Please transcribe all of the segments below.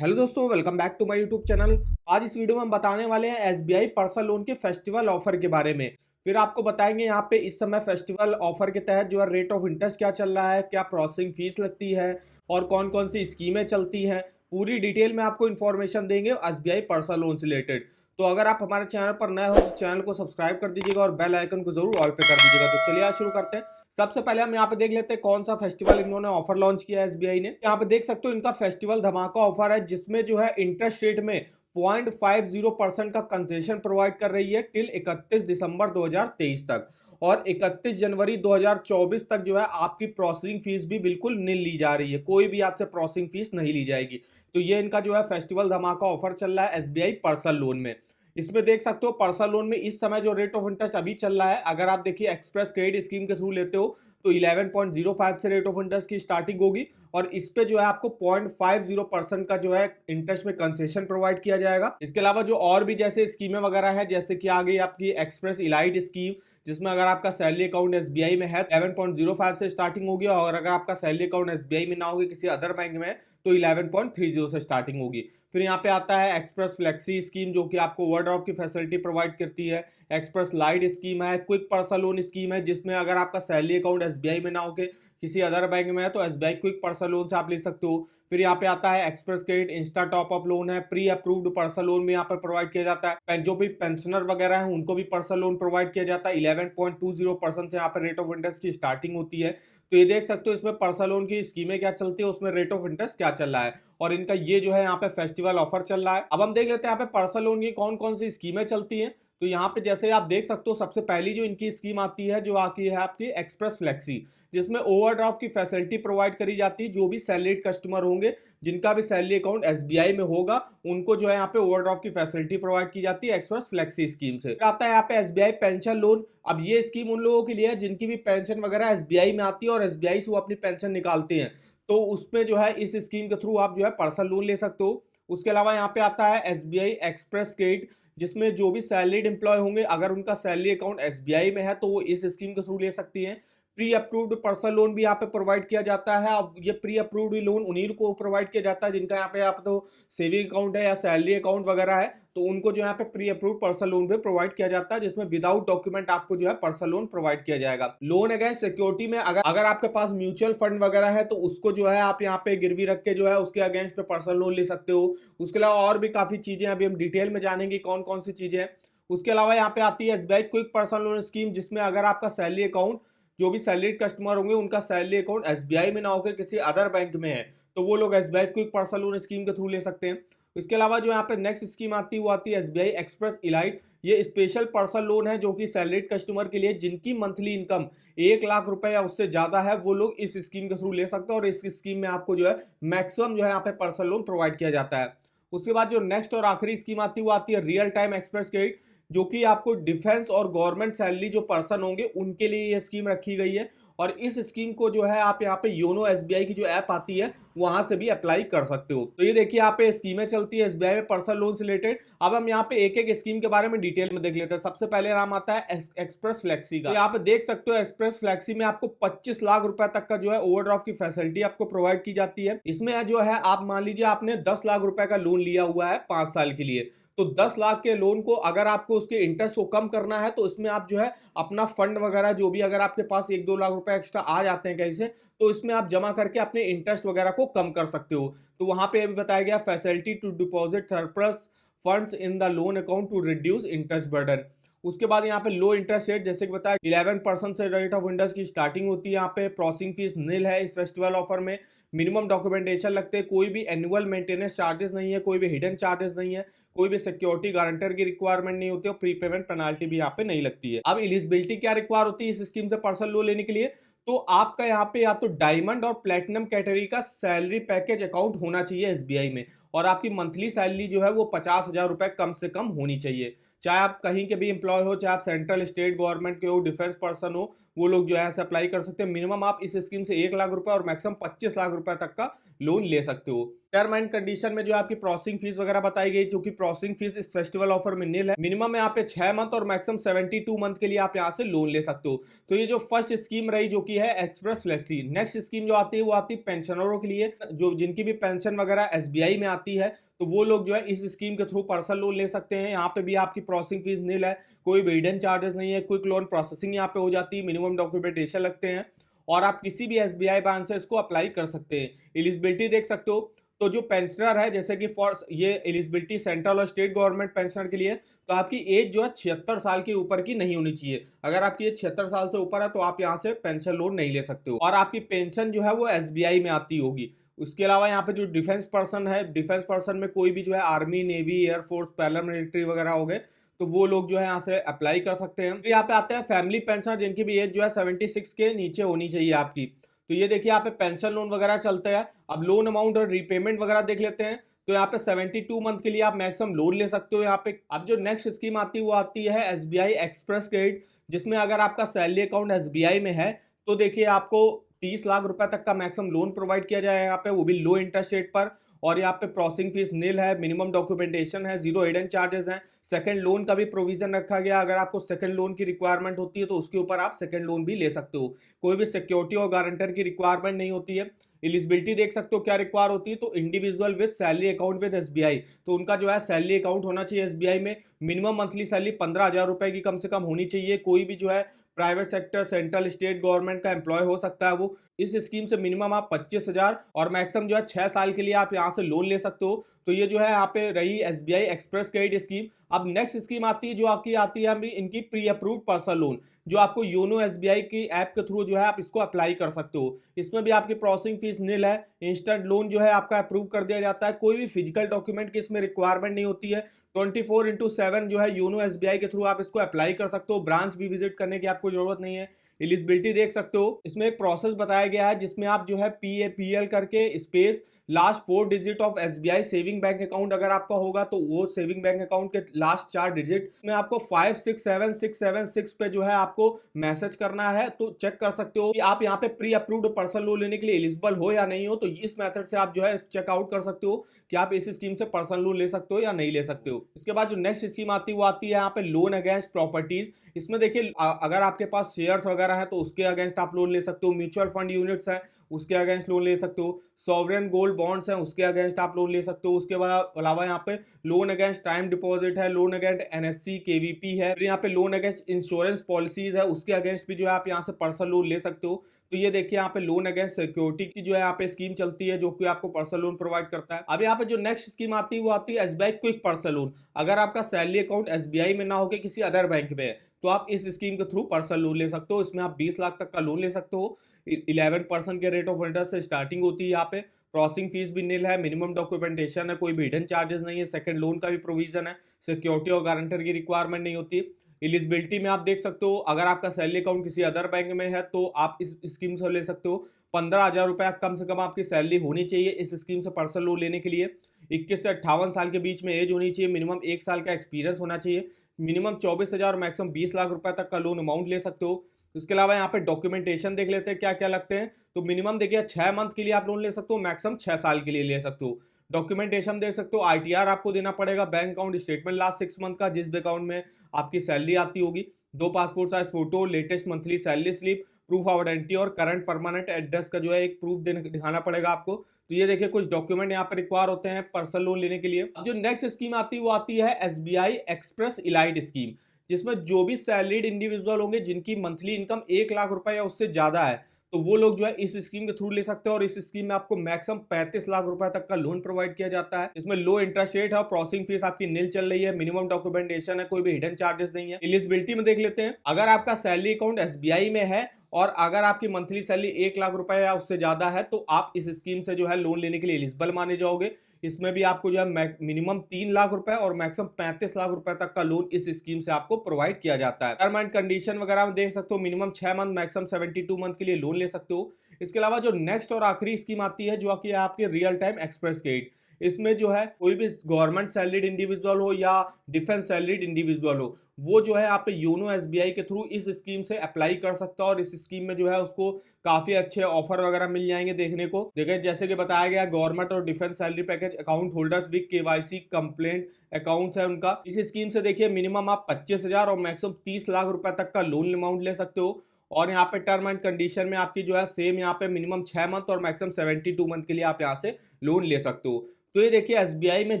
Hello दोस्तों, welcome back to my YouTube channel. आज इस वीडियो में हम बताने वाले हैं एसबीआई पर्सनल लोन के फेस्टिवल ऑफर के बारे में। फिर आपको बताएंगे यहाँ पे इस समय फेस्टिवल ऑफर के तहत जो है रेट ऑफ इंटरेस्ट क्या चल रहा है, क्या प्रोसेसिंग फीस लगती है और कौन कौन सी स्कीमें चलती हैं। पूरी डिटेल में आपको इन्फॉर्मेशन देंगे एसबीआई पर्सनल लोन से रिलेटेड। तो अगर आप हमारे चैनल पर नए हो तो चैनल को सब्सक्राइब कर दीजिएगा और बेल आइकन को जरूर ऑल पे कर दीजिएगा। तो चलिए आज शुरू करते हैं। सबसे पहले हम यहाँ पे देख लेते हैं कौन सा फेस्टिवल इन्होंने ऑफर लॉन्च किया है एसबीआई ने। यहाँ पे देख सकते हो इनका फेस्टिवल धमाका ऑफर है, जिसमें जो है इंटरेस्ट रेट में 0.50% का कंसेशन प्रोवाइड कर रही है टिल 31 दिसंबर 2023 तक। और 31 जनवरी 2024 तक जो है आपकी प्रोसेसिंग फीस भी बिल्कुल नील ली जा रही है, कोई भी आपसे प्रोसेसिंग फीस नहीं ली जाएगी। तो ये इनका जो है फेस्टिवल धमाका ऑफर चल रहा है एसबीआई पर्सनल लोन में। इसमें देख सकते हो पर्सनल लोन में इस समय जो रेट ऑफ इंटरेस्ट अभी चल रहा है, अगर आप देखिए एक्सप्रेस क्रेडिट स्कीम के थ्रू लेते हो तो 11.05 से रेट ऑफ इंटरेस्ट की स्टार्टिंग होगी और इस पे जो है आपको 0.50% का जो है इंटरेस्ट में कंसेशन प्रोवाइड किया जाएगा। इसके अलावा जो और भी जैसे स्कीमें वगैरह हैं, जैसे कि आ गई आपकी एक्सप्रेस इलाइट स्कीम, जिसमें अगर आपका सैलरी अकाउंट एसबीआई में है 11.05 से स्टार्टिंग होगी और अगर आपका सैलरी अकाउंट एसबीआई में ना होगी किसी अदर बैंक में तो 11.30 से स्टार्टिंग होगी। फिर यहाँ पे आता है एक्सप्रेस फ्लेक्सी स्कीम, जो कि आपको ओवरड्राफ्ट की फैसिलिटी प्रोवाइड करती है। एक्सप्रेस लाइट स्कीम है, क्विक पर्सनल लोन स्कीम है, जिसमें अगर आपका सैलरी अकाउंट एसबीआई में ना होके किसी अदर बैंक में है तो एसबीआई क्विक पर्सनल लोन से आप ले सकते हो। फिर यहाँ पे आता है express credit Insta top up loan है, प्री अप्रूव्ड पर्सनल लोन में यहाँ पर प्रोवाइड किया जाता है। जो भी पेंशनर वगैरह है उनको भी पर्सनल लोन प्रोवाइड किया जाता है। 11.20% से यहाँ पर रेट ऑफ इंटरेस्ट की स्टार्टिंग होती है। तो ये देख सकते हो इसमें पर्सनल लोन की स्कीमें क्या चलती है, उसमें रेट ऑफ इंटरेस्ट क्या चल रहा है और इनका ये जो है यहाँ पे फेस्टिवल ऑफर चल रहा है। अब हम देख लेते हैं यहाँ पे पर्सनल लोन की कौन कौन सी स्कीमें चलती हैं। तो यहाँ पे जैसे आप देख सकते हो सबसे पहली जो इनकी स्कीम आती है जो आती है आपकी एक्सप्रेस फ्लेक्सी, जिसमें ओवरड्राफ्ट की फैसिलिटी प्रोवाइड करी जाती है। जो भी सैलरीड कस्टमर होंगे जिनका भी सैलरी अकाउंट एसबीआई में होगा उनको जो है यहाँ पे ओवरड्राफ्ट की फैसिलिटी प्रोवाइड की जाती है एक्सप्रेस फ्लेक्सी स्कीम से। फिर आता है यहाँ पे एसबीआई पेंशन लोन। अब ये स्कीम उन लोगों के लिए है जिनकी भी पेंशन वगैरह एसबीआई में आती है और एसबीआई से वो अपनी पेंशन निकालते हैं, तो उसमें जो है इस स्कीम के थ्रू आप जो है पर्सनल लोन ले सकते हो। उसके अलावा यहाँ पे आता है एसबीआई एक्सप्रेस क्रेडिट, जिसमें जो भी सैलरीड एम्प्लॉय होंगे अगर उनका सैलरी अकाउंट एसबीआई में है तो वो इस स्कीम के थ्रू ले सकती हैं। प्री अप्रूव्ड पर्सनल लोन भी यहाँ पे प्रोवाइड किया जाता है। अब ये प्री अप्रूव्ड लोन उन्हीं को प्रोवाइड किया जाता है जिनका यहाँ पे आप तो सेविंग अकाउंट है या सैलरी अकाउंट वगैरह है, तो उनको जो यहाँ पे प्री अप्रूव्ड पर्सनल लोन भी प्रोवाइड किया जाता है, जिसमें विदाउट डॉक्यूमेंट आपको जो है पर्सनल लोन प्रोवाइड किया जाएगा। लोन अगेंस्ट सिक्योरिटी में अगर आपके पास म्यूचुअल फंड वगैरह है तो उसको जो है आप यहाँ पे गिरवी रख के जो है उसके अगेंस्ट पे पर्सनल लोन ले सकते हो। उसके अलावा और भी काफी चीजें अभी हम डिटेल में जानेंगे कौन कौन सी चीजें हैं। उसके अलावा यहाँ पे आती है SBI quick personal loan scheme, जिसमें अगर आपका सैलरी अकाउंट जो भी सैलरीड कस्टमर होंगे उनका सैलरी अकाउंट एसबीआई में ना होकर किसी अदर बैंक में है तो वो लोग SBI quick personal loan scheme के थ्रू ले सकते हैं। इसके अलावा जो यहाँ पे नेक्स्ट स्कीम आती है वो आती है एसबीआई एक्सप्रेस इलाइट। ये स्पेशल पर्सनल लोन है जो कि सैलरीड कस्टमर के लिए जिनकी मंथली इनकम 1 लाख रुपए या उससे ज्यादा है वो लोग इस स्कीम के थ्रू ले सकते हैं और इस स्कीम में आपको जो है मैक्सिमम जो है यहाँ पे पर्सनल लोन प्रोवाइड किया जाता है। उसके बाद जो नेक्स्ट और आखिरी स्कीम आती है वो आती है रियल टाइम एक्सप्रेस क्रेडिट, जो कि आपको डिफेंस और गवर्नमेंट सैलरी जो पर्सन होंगे उनके लिए ये स्कीम रखी गई है। और इस स्कीम को जो है आप यहाँ पे योनो एसबीआई की जो ऐप आती है वहां से भी अप्लाई कर सकते हो। तो ये देखिए यहाँ पे स्कीमें चलती है एसबीआई में पर्सनल लोन से रिलेटेड। अब हम यहाँ पे एक एक स्कीम के बारे में डिटेल में देख लेते हैं। सबसे पहले नाम आता है एक्सप्रेस फ्लेक्सी का। तो यहाँ पे देख सकते हो एक्सप्रेस फ्लेक्सी में आपको 25 लाख रुपए तक का जो है ओवरड्राफ्ट की फैसिलिटी आपको प्रोवाइड की जाती है। इसमें जो है आप मान लीजिए आपने 10 लाख रुपए का लोन लिया हुआ है 5 साल के लिए, तो 10 लाख के लोन को अगर आपको उसके इंटरेस्ट को कम करना है तो इसमें आप जो है अपना फंड वगैरह जो भी अगर आपके पास 1-2 लाख रुपए एक्स्ट्रा आ जाते हैं कहीं से तो इसमें आप जमा करके अपने इंटरेस्ट वगैरह को कम कर सकते हो। तो वहां पे अभी बताया गया facility to deposit surplus funds in the loan account to reduce interest burden. उसके बाद यहाँ पे लो इंटरेस्ट रेट, जैसे कि बताया 11% से रेट ऑफ इंटरेस्ट की स्टार्टिंग होती है। यहाँ पे प्रोसेसिंग फीस नील है इस फेस्टिवल ऑफर में। मिनिमम डॉक्यूमेंटेशन लगते हैं, कोई भी एनुअल मेंटेनेंस चार्जेस नहीं है, कोई भी हिडन चार्जेस नहीं है, कोई भी सिक्योरिटी गारंटर की रिक्वायरमेंट नहीं होती और प्री पेमेंट पेनाल्टी भी यहाँ पे नहीं लगती है। अब एलिजिबिलिटी क्या रिक्वायर होती है इस स्कीम से पर्सनल लोन लेने के लिए, तो आपका यहाँ पे या तो डायमंड और प्लेटिनम कैटेगरी का सैलरी पैकेज अकाउंट होना चाहिए एसबीआई में और आपकी मंथली सैलरी जो है वो 50,000 रुपए कम से कम होनी चाहिए। चाहे आप कहीं के भी एम्प्लॉय हो, चाहे आप सेंट्रल स्टेट गवर्नमेंट के हो, डिफेंस पर्सन हो, वो लोग जो है यहाँ से अप्लाई कर सकते हैं। मिनिमम आप इस स्कीम से 1 लाख रुपए और मैक्सिमम 25 लाख रुपए तक का लोन ले सकते हो। टर्म एंड कंडीशन में जो आपकी प्रोसेसिंग फीस वगैरह बताई गई, जो कि प्रोसेसिंग फीस इस फेस्टिवल ऑफर में निल है। मिनिमम यहाँ पे 6 मंथ और मैक्सिमम 72 मंथ के लिए आप यहाँ से लोन ले सकते हो। तो ये जो फर्स्ट स्कीम रही जो कि है एक्सप्रेस फ्लेक्सी। नेक्स्ट स्कीम जो आती है वो आती है पेंशनरों के लिए, जो जिनकी भी पेंशन वगैरह एसबीआई में आती है, तो वो लोग जो है इस स्कीम के थ्रू पर्सनल लोन ले सकते हैं। यहाँ पे भी आपकी प्रोसेसिंग फीस निल है, कोई भी हिडन चार्जेस नहीं है, क्विक लोन प्रोसेसिंग यहाँ पे हो जाती है, मिनिमम डॉक्यूमेंटेशन लगते हैं और आप किसी भी एसबीआई बैंक से इसको अप्लाई कर सकते हैं। एलिजिबिलिटी देख सकते हो, तो जो पेंशनर है, जैसे कि फॉर ये एलिजिबिलिटी सेंट्रल और स्टेट गवर्नमेंट पेंशनर के लिए, तो आपकी एज जो है 76 साल के ऊपर की नहीं होनी चाहिए। अगर आपकी एज 76 साल से ऊपर है तो आप यहाँ से पेंशन लोन नहीं ले सकते हो और आपकी पेंशन जो है वो एसबीआई में आती होगी। उसके अलावा यहाँ पे जो डिफेंस पर्सन है, डिफेंस पर्सन में कोई भी जो है आर्मी, नेवी, एयरफोर्स, पैरामिलिट्री वगैरह हो गए, तो वो लोग जो है यहाँ से अप्लाई कर सकते हैं। तो यहाँ पे आते हैं फैमिली पेंशनर, जिनकी भी एज जो है 76 के नीचे होनी चाहिए आपकी। तो ये देखिए यहाँ पे पेंशन लोन वगैरह चलते हैं। अब लोन अमाउंट और रीपेमेंट वगैरह देख लेते हैं। तो यहाँ पे 72 मंथ के लिए आप मैक्सिमम लोन ले सकते हो यहाँ पे। अब जो नेक्स्ट स्कीम आती है वो आती है एसबीआई एक्सप्रेस क्रेडिट, जिसमें अगर आपका सैलरी अकाउंट एसबीआई में है तो देखिए आपको 30 लाख रुपए तक का मैक्सिमम लोन प्रोवाइड किया जाएगा यहाँ पे, वो भी लो इंटरेस्ट रेट पर। और यहाँ पे प्रोसेसिंग फीस निल है, मिनिमम डॉक्यूमेंटेशन है, जीरो हिडन चार्जेस हैं। सेकंड लोन का भी प्रोविजन रखा गया, अगर आपको सेकंड लोन की रिक्वायरमेंट होती है तो उसके ऊपर आप सेकंड लोन भी ले सकते हो। कोई भी सिक्योरिटी और गारंटर की रिक्वायरमेंट नहीं होती है। एलिजिबिलिटी देख सकते हो क्या रिक्वायर होती है, तो individual with salary account with SBI, तो उनका जो है सैलरी अकाउंट होना चाहिए एसबीआई में। मिनिमम मंथली सैलरी 15,000 रुपए की कम से कम होनी चाहिए। कोई भी जो है private sector, central, state government का एम्प्लॉय हो सकता है वो। इस स्कीम से मिनिमम आप 25,000 और मैक्सिमम जो है 6 साल के लिए आप यहाँ से लोन ले सकते हो। तो ये जो है यहाँ पे रही एसबीआई एक्सप्रेस क्रेडिट स्कीम। अब नेक्स्ट स्कीम आती है जो आपकी आती है इनकी प्री अप्रूव्ड पर्सनल लोन, जो आपको योनो एसबीआई की ऐप के थ्रू जो है आप इसको अप्लाई कर सकते हो। इसमें भी आपकी प्रोसेसिंग फीस निल है। इंस्टेंट लोन जो है आपका अप्रूव कर दिया जाता है। कोई भी फिजिकल डॉक्यूमेंट की इसमें रिक्वायरमेंट नहीं होती है। 24/7 जो है योनो एसबीआई के थ्रू आप इसको अप्लाई कर सकते हो। ब्रांच भी विजिट करने की आपको जरूरत नहीं है। एलिजिबिलिटी देख सकते हो, इसमें एक प्रोसेस बताया गया है जिसमें आप जो है PAPL करके space last 4 digit of SBI saving bank account अगर आपका होगा तो वो सेविंग बैंक अकाउंट के लास्ट 4 डिजिट में आपको 567676 पे जो है आपको मैसेज करना है। तो चेक कर सकते हो कि आप यहाँ पे प्री अप्रूव्ड पर्सनल लोन लेने के लिए एलिजिबल हो या नहीं हो। तो इस मेथड से आप जो है चेकआउट कर सकते हो कि आप इस स्कीम से पर्सनल लोन ले सकते हो या नहीं ले सकते हो। इसके बाद जो नेक्स्ट स्कीम आती है वो आती है यहाँ पे लोन अगेंस्ट प्रॉपर्टीज। इसमें देखिए अगर आपके पास शेयर्स वगैरह हैं तो उसके अगेंस्ट आप लोन ले सकते हो। म्यूचुअल फंड यूनिट्स हैं उसके अगेंस्ट लोन ले सकते हो। सॉवरेन गोल्ड बॉन्ड्स हैं उसके अगेंस्ट आप लोन ले सकते हो। उसके बाद अलावा यहाँ पे लोन अगेंस्ट टाइम डिपॉजिट है, लोन अगेंस्ट एनएससी केवीपी है, फिर यहाँ पे लोन अगेंस्ट इंश्योरेंस पॉलिसीज है, उसके अगेंस्ट भी जो है आप यहाँ से पर्सनल लोन ले सकते हो। तो ये देखिए यहाँ पे लोन अगेंस्ट सिक्योरिटी की जो है यहाँ पे स्कीम चलती है जो कि आपको पर्सनल लोन प्रोवाइड करता है। अब यहाँ पे जो नेक्स्ट स्कीम आती है वो आती है एसबीआई क्विक पर्सनल लोन। अगर आपका सैलरी अकाउंट एसबीआई में ना होकर किसी अदर बैंक में है तो आप इस स्कीम के थ्रू पर्सनल लोन ले सकते हो। इसमें आप 20 लाख तक का लोन ले सकते हो। 11% के रेट ऑफ इंटरेस्ट से स्टार्टिंग होती है यहाँ पे। प्रोसेसिंग फीस भी निल है, मिनिमम डॉक्यूमेंटेशन है, कोई भी हिडन चार्जेस नहीं है। सेकंड लोन का भी प्रोविजन है, सिक्योरिटी और गारंटर की रिक्वायरमेंट नहीं होती। एलिजिबिलिटी में आप देख सकते हो अगर आपका सैलरी अकाउंट किसी अदर बैंक में है तो आप इस स्कीम से ले सकते हो। 15,000 रुपये कम से कम आपकी सैलरी होनी चाहिए इस स्कीम से पर्सनल लोन लेने के लिए। 21 से 58 साल के बीच में एज होनी चाहिए। मिनिमम 1 साल का एक्सपीरियंस होना चाहिए। मिनिमम 24,000 और मैक्सिमम 20 लाख रुपए तक का लोन अमाउंट ले सकते हो। इसके अलावा यहाँ पे डॉक्यूमेंटेशन देख लेते हैं क्या क्या लगते हैं। तो मिनिमम देखिए 6 मंथ के लिए आप लोन ले सकते हो, मैक्सिमम 6 साल के लिए ले सकते हो। डॉक्यूमेंटेशन देख सकते हो, आईटीआर आपको देना पड़ेगा, bank account statement last 6 month का जिस भी अकाउंट में आपकी सैलरी आती होगी, 2 passport size photo, latest monthly salary slip, proof of identity और करंट परमानेंट एड्रेस का जो है एक प्रूफ दिखाना पड़ेगा आपको। तो ये देखिए कुछ डॉक्यूमेंट यहाँ पर रिक्वायर होते हैं पर्सनल लोन लेने के लिए। जो नेक्स्ट स्कीम आती है वो आती है एसबीआई एक्सप्रेस इलाइट स्कीम, जिसमें जो भी सैलरीड इंडिविजुअल होंगे जिनकी मंथली इनकम 1 लाख रुपए या उससे ज्यादा है तो वो लोग जो है इस स्कीम के थ्रू ले सकते हैं। और इस स्कीम में आपको मैक्सिमम 35 लाख रुपए तक का लोन प्रोवाइड किया जाता है। इसमें लो इंटरेस्ट रेट है और प्रोसेसिंग फीस आपकी निल चल रही है। मिनिमम डॉक्यूमेंटेशन है, कोई भी हिडन चार्जेस नहीं है। एलिजिबिलिटी में देख लेते हैं, अगर आपका सैलरी अकाउंट एसबीआई में है और अगर आपकी मंथली सैलरी 1 लाख रुपए या उससे ज्यादा है तो आप इस स्कीम से जो है लोन लेने के लिए एलिजिबल माने जाओगे। इसमें भी आपको जो है मिनिमम 3 लाख रुपए और मैक्सिमम 35 लाख रुपए तक का लोन इस स्कीम से आपको प्रोवाइड किया जाता है। टर्म एंड कंडीशन वगैरह में देख सकते हो, मिनिमम 6 मंथ मैक्सिमम 72 मंथ के लिए लोन ले सकते हो। इसके अलावा जो नेक्स्ट और आखिरी स्कीम आती है जो कि आपकी रियल टाइम एक्सप्रेस क्रेडिट। इसमें जो है कोई भी गवर्नमेंट सैलरीड इंडिविजुअल हो या डिफेंस सैलरीड इंडिविजुअल हो, वो जो है यहाँ पे योनो एसबीआई के थ्रू इस स्कीम से अप्लाई कर सकता है और इस स्कीम में जो है उसको काफी अच्छे ऑफर वगैरह मिल जाएंगे देखने को। देखिए जैसे कि बताया गया, गवर्नमेंट और defence salary package account holders with KYC complaint account है उनका। इस स्कीम से देखिए मिनिमम आप 25,000 और मैक्सिमम 30 लाख रुपए तक का लोन अमाउंट ले सकते हो। और यहाँ पे टर्म एंड कंडीशन में आपकी जो है सेम यहाँ पे मिनिमम 6 मंथ और मैक्सिमम 72 मंथ के लिए आप यहाँ से लोन ले सकते हो। तो ये देखिए एसबीआई में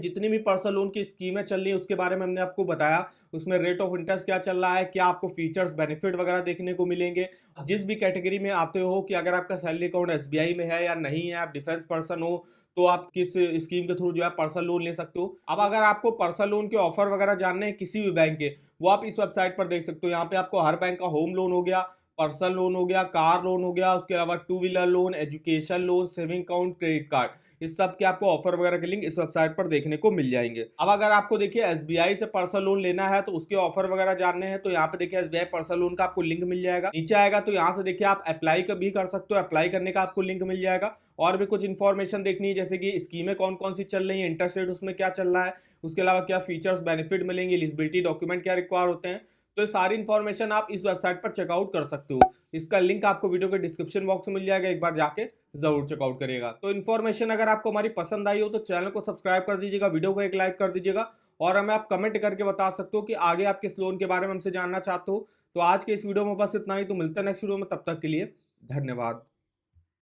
जितनी भी पर्सनल लोन की स्कीमें चल रही है उसके बारे में हमने आपको बताया। उसमें रेट ऑफ इंटरेस्ट क्या चल रहा है, क्या आपको फीचर्स बेनिफिट वगैरह देखने को मिलेंगे। जिस भी कैटेगरी में आते हो कि अगर आपका सैलरी अकाउंट एसबीआई में है या नहीं है, आप डिफेंस पर्सन हो, तो आप किस स्कीम के थ्रू जो है पर्सनल लोन ले सकते हो। अब अगर आपको पर्सनल लोन के ऑफर वगैरह जानने हैं किसी भी बैंक के, वो आप इस वेबसाइट पर देख सकते हो। यहाँ पे आपको हर बैंक का होम लोन हो गया, पर्सनल लोन हो गया, कार लोन हो गया, उसके अलावा two wheeler loan, education loan, saving account, credit card, इस सब के आपको ऑफर वगैरह के लिंक इस वेबसाइट पर देखने को मिल जाएंगे। अब अगर आपको देखिए एसबीआई से पर्सनल लोन लेना है तो उसके ऑफर वगैरह जानने हैं, तो यहाँ पे देखिए एसबीआई पर्सनल लोन का आपको लिंक मिल जाएगा। नीचे आएगा तो यहाँ से देखिए आप अप्लाई भी कर सकते हो, अप्लाई करने का आपको लिंक मिल जाएगा। और भी कुछ इन्फॉर्मेशन देखनी है, जैसे कि स्कीमें कौन कौन सी चल रही है, इंटरेस्ट रेट उसमें क्या चल रहा है, उसके अलावा क्या फीचर्स बेनिफिट मिलेंगे, एलिजिबिलिटी डॉक्यूमेंट क्या रिक्वायर होते हैं, तो ये सारी इन्फॉर्मेशन आप इस वेबसाइट पर चेकआउट कर सकते हो। इसका लिंक आपको वीडियो के डिस्क्रिप्शन बॉक्स में मिल जाएगा, एक बार जाके जरूर चेकआउट करिएगा। तो इन्फॉर्मेशन अगर आपको हमारी पसंद आई हो तो चैनल को सब्सक्राइब कर दीजिएगा, वीडियो को एक लाइक कर दीजिएगा और हमें आप कमेंट करके बता सकते हो कि आगे आप किस लोन के बारे में हमसे जानना चाहते हो। तो आज के इस वीडियो में बस इतना ही, तो मिलते हैं नेक्स्ट वीडियो में, तब तक के लिए धन्यवाद।